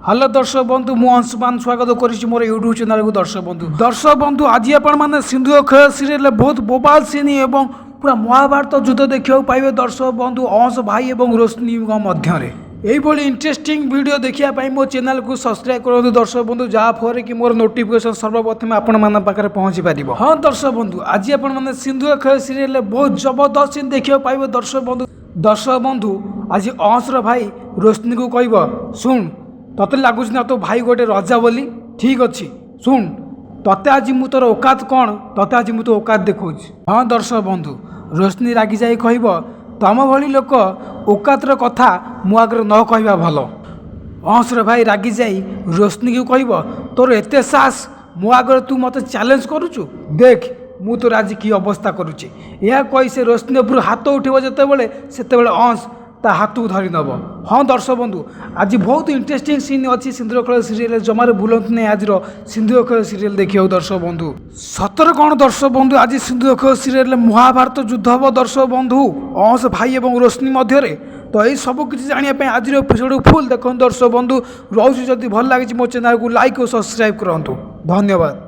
Hello दर्शक बंधु मु अंशुमान स्वागत करी मोर यूट्यूब चैनल को। दर्शक बंधु आज आपने सिंधु खेल सीरियल बहुत बोबाल सीन एवं पूरा महाभारत युद्ध देखा पाइबे। दर्शक बंधु अंश भाई और रोशनी मध्य यही इंटरेस्टिंग वीडियो देखापी मो चैनल को सब्सक्राइब करूँ दर्शक बंधु, जहाँफल कि मोर नोटिफिकेशन सर्वप्रथम आपण पाखे पहुँची पार। हाँ दर्शक बंधु आज आपने सिंधु खेल सीरियल बहुत जबरदस्त सीन देखा पाइबे। दर्शक बंधु आज अंशर भाई रोशनी को कह शुण तते लगुच ना तो भाई गोटे रजा बोली, ठीक अच्छे शुण तते आज मु तोर औकात कौन, तते आज मु तो औकात देखा। हाँ दर्शक बंधु रोशनी रागी जाई कह तम भली लोक औकातर कथा मो आगे न कहवा भल। अंशर भाई रागी जाई रोशनी को कह तोर एते साहस मो आगे तू मत चैलेंज करुचु, देख मु तोर आज की अवस्था करुचे। यह कही से रोशनी उपर हाथ उठे जिते अंश ता हाथ को धरी नब। हाँ दर्शक बंधु आज बहुत इंटरेस्टिंग सीन अच्छी सिंधु खेल सीरियल, जमार भूलती नहीं आज सिंधु खेल सीरियल देखिए। दर्शक बंधु सतर कौन दर्शक बंधु आज सिंधु खेल सीरियल महाभारत युद्ध हम दर्शक बंधु अंश भाई और रोशनी मध्य। तो यही सब किसी जानापी आज एपिसोड फुल देखो दर्शक बंधु। रोज जदि भल लगी मो चैनल को लाइक और सब्सक्राइब करूँ। धन्यवाद।